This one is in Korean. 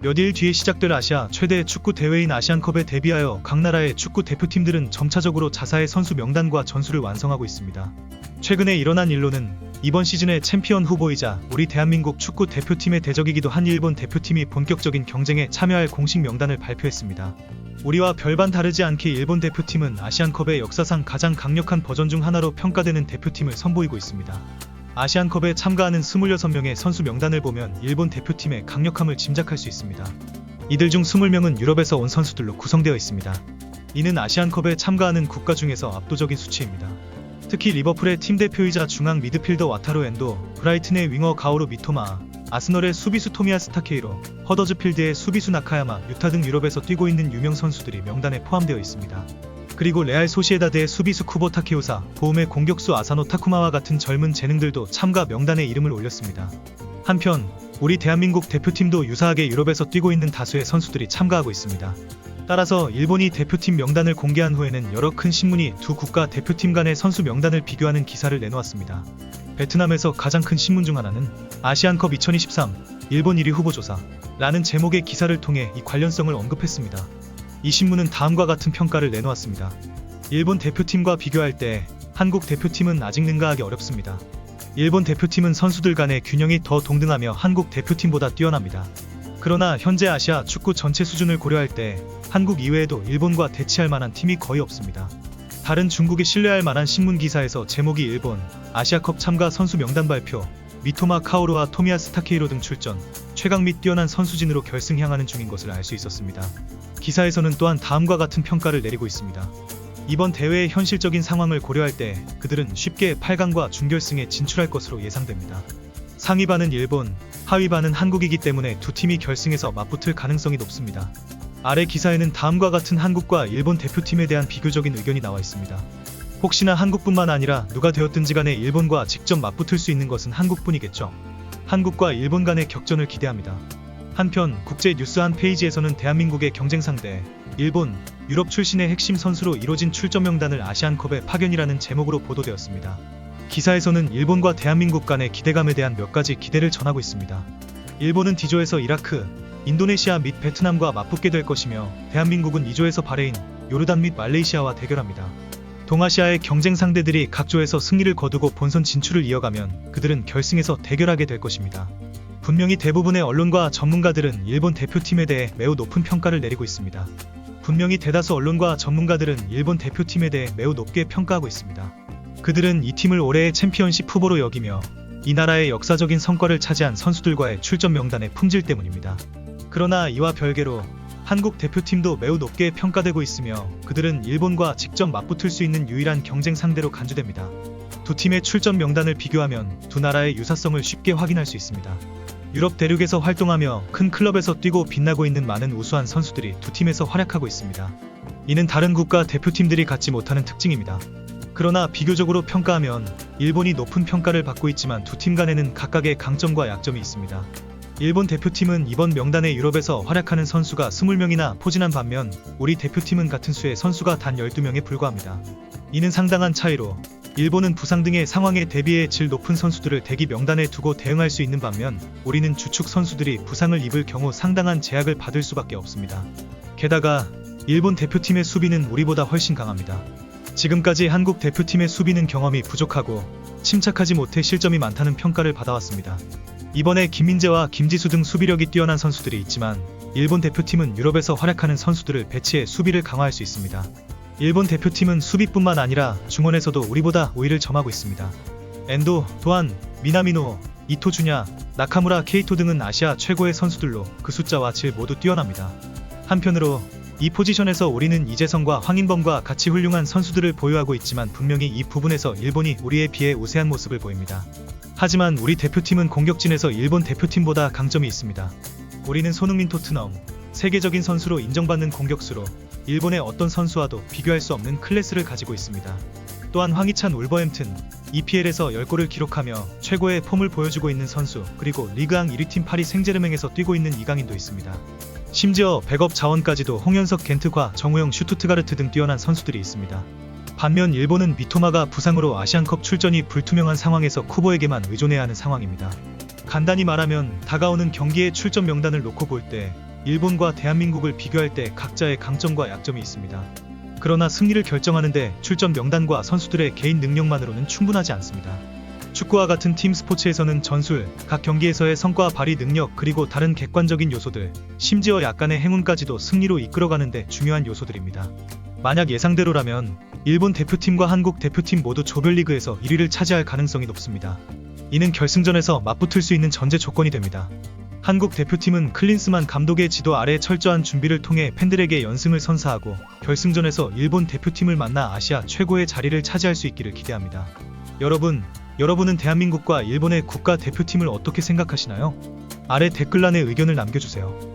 몇 일 뒤에 시작될 아시아 최대 축구 대회인 아시안컵에 대비하여 각 나라의 축구 대표팀들은 점차적으로 자사의 선수 명단과 전술을 완성하고 있습니다. 최근에 일어난 일로는 이번 시즌의 챔피언 후보이자 우리 대한민국 축구 대표팀의 대적이기도 한 일본 대표팀이 본격적인 경쟁에 참여할 공식 명단을 발표했습니다. 우리와 별반 다르지 않게 일본 대표팀은 아시안컵의 역사상 가장 강력한 버전 중 하나로 평가되는 대표팀을 선보이고 있습니다. 아시안컵에 참가하는 26명의 선수 명단을 보면 일본 대표팀의 강력함을 짐작할 수 있습니다. 이들 중 20명은 유럽에서 온 선수들로 구성되어 있습니다. 이는 아시안컵에 참가하는 국가 중에서 압도적인 수치입니다. 특히 리버풀의 팀대표이자 중앙 미드필더 와타루 엔도, 브라이튼의 윙어 가오루 미토마, 아스널의 수비수 토미야스 타케이로, 허더즈필드의 수비수 나카야마, 유타 등 유럽에서 뛰고 있는 유명 선수들이 명단에 포함되어 있습니다. 그리고 레알 소시에다드의 수비수 쿠보 타케우사, 보움의 공격수 아사노 타쿠마와 같은 젊은 재능들도 참가 명단에 이름을 올렸습니다. 한편 우리 대한민국 대표팀도 유사하게 유럽에서 뛰고 있는 다수의 선수들이 참가하고 있습니다. 따라서 일본이 대표팀 명단을 공개한 후에는 여러 큰 신문이 두 국가 대표팀 간의 선수 명단을 비교하는 기사를 내놓았습니다. 베트남에서 가장 큰 신문 중 하나는 아시안컵 2023 일본 1위 후보조사 라는 제목의 기사를 통해 이 관련성을 언급했습니다. 이 신문은 다음과 같은 평가를 내놓았습니다. 일본 대표팀과 비교할 때 한국 대표팀은 아직 능가하기 어렵습니다. 일본 대표팀은 선수들 간의 균형이 더 동등하며 한국 대표팀보다 뛰어납니다. 그러나 현재 아시아 축구 전체 수준을 고려할 때 한국 이외에도 일본과 대치할 만한 팀이 거의 없습니다. 다른 중국에 신뢰할 만한 신문 기사에서 제목이 일본 아시아컵 참가 선수 명단 발표, 미토마 카오루와 토미야스 타케이로 등 출전, 최강 및 뛰어난 선수진으로 결승 향하는 중인 것을 알 수 있었습니다. 기사에서는 또한 다음과 같은 평가를 내리고 있습니다. 이번 대회의 현실적인 상황을 고려할 때 그들은 쉽게 8강과 준결승에 진출할 것으로 예상됩니다. 상위반은 일본, 하위반은 한국이기 때문에 두 팀이 결승에서 맞붙을 가능성이 높습니다. 아래 기사에는 다음과 같은 한국과 일본 대표팀에 대한 비교적인 의견이 나와 있습니다. 혹시나 한국뿐만 아니라 누가 되었든지 간에 일본과 직접 맞붙을 수 있는 것은 한국뿐이겠죠. 한국과 일본 간의 격전을 기대합니다. 한편 국제 뉴스 한 페이지에서는 대한민국의 경쟁 상대, 일본, 유럽 출신의 핵심 선수로 이뤄진 출전 명단을 아시안컵에 파견이라는 제목으로 보도되었습니다. 기사에서는 일본과 대한민국 간의 기대감에 대한 몇 가지 기대를 전하고 있습니다. 일본은 D조에서 이라크, 인도네시아 및 베트남과 맞붙게 될 것이며 대한민국은 2조에서 바레인, 요르단 및 말레이시아와 대결합니다. 동아시아의 경쟁 상대들이 각 조에서 승리를 거두고 본선 진출을 이어가면 그들은 결승에서 대결하게 될 것입니다. 분명히 대부분의 언론과 전문가들은 일본 대표팀에 대해 매우 높은 평가를 내리고 있습니다. 분명히 대다수 언론과 전문가들은 일본 대표팀에 대해 매우 높게 평가하고 있습니다. 그들은 이 팀을 올해의 챔피언십 후보로 여기며 이 나라의 역사적인 성과를 차지한 선수들과의 출전 명단의 품질 때문입니다. 그러나 이와 별개로 한국 대표팀도 매우 높게 평가되고 있으며 그들은 일본과 직접 맞붙을 수 있는 유일한 경쟁 상대로 간주됩니다. 두 팀의 출전 명단을 비교하면 두 나라의 유사성을 쉽게 확인할 수 있습니다. 유럽 대륙에서 활동하며 큰 클럽에서 뛰고 빛나고 있는 많은 우수한 선수들이 두 팀에서 활약하고 있습니다. 이는 다른 국가 대표팀들이 갖지 못하는 특징입니다. 그러나 비교적으로 평가하면 일본이 높은 평가를 받고 있지만 두 팀 간에는 각각의 강점과 약점이 있습니다. 일본 대표팀은 이번 명단에 유럽에서 활약하는 선수가 20명이나 포진한 반면 우리 대표팀은 같은 수의 선수가 단 12명에 불과합니다. 이는 상당한 차이로 일본은 부상 등의 상황에 대비해 질 높은 선수들을 대기 명단에 두고 대응할 수 있는 반면 우리는 주축 선수들이 부상을 입을 경우 상당한 제약을 받을 수밖에 없습니다. 게다가 일본 대표팀의 수비는 우리보다 훨씬 강합니다. 지금까지 한국 대표팀의 수비는 경험이 부족하고 침착하지 못해 실점이 많다는 평가를 받아왔습니다. 이번에 김민재와 김지수 등 수비력이 뛰어난 선수들이 있지만 일본 대표팀은 유럽에서 활약하는 선수들을 배치해 수비를 강화할 수 있습니다. 일본 대표팀은 수비뿐만 아니라 중원에서도 우리보다 우위를 점하고 있습니다. 엔도, 도안, 미나미노, 이토주냐, 나카무라, 케이토 등은 아시아 최고의 선수들로 그 숫자와 질 모두 뛰어납니다. 한편으로 이 포지션에서 우리는 이재성과 황인범과 같이 훌륭한 선수들을 보유하고 있지만 분명히 이 부분에서 일본이 우리에 비해 우세한 모습을 보입니다. 하지만 우리 대표팀은 공격진에서 일본 대표팀보다 강점이 있습니다. 우리는 손흥민 토트넘, 세계적인 선수로 인정받는 공격수로 일본의 어떤 선수와도 비교할 수 없는 클래스를 가지고 있습니다. 또한 황희찬 울버햄튼, EPL에서 10골을 기록하며 최고의 폼을 보여주고 있는 선수, 그리고 리그앙 1위팀 파리 생제르맹에서 뛰고 있는 이강인도 있습니다. 심지어 백업 자원까지도 홍현석 겐트과 정우영 슈투트가르트 등 뛰어난 선수들이 있습니다. 반면 일본은 미토마가 부상으로 아시안컵 출전이 불투명한 상황에서 쿠보에게만 의존해야 하는 상황입니다. 간단히 말하면 다가오는 경기의 출전 명단을 놓고 볼 때 일본과 대한민국을 비교할 때 각자의 강점과 약점이 있습니다. 그러나 승리를 결정하는데 출전 명단과 선수들의 개인 능력만으로는 충분하지 않습니다. 축구와 같은 팀 스포츠에서는 전술, 각 경기에서의 성과 발휘 능력 그리고 다른 객관적인 요소들, 심지어 약간의 행운까지도 승리로 이끌어가는데 중요한 요소들입니다. 만약 예상대로라면 일본 대표팀과 한국 대표팀 모두 조별리그에서 1위를 차지할 가능성이 높습니다. 이는 결승전에서 맞붙을 수 있는 전제 조건이 됩니다. 한국 대표팀은 클린스만 감독의 지도 아래 철저한 준비를 통해 팬들에게 연승을 선사하고 결승전에서 일본 대표팀을 만나 아시아 최고의 자리를 차지할 수 있기를 기대합니다. 여러분은 대한민국과 일본의 국가 대표팀을 어떻게 생각하시나요? 아래 댓글란에 의견을 남겨주세요.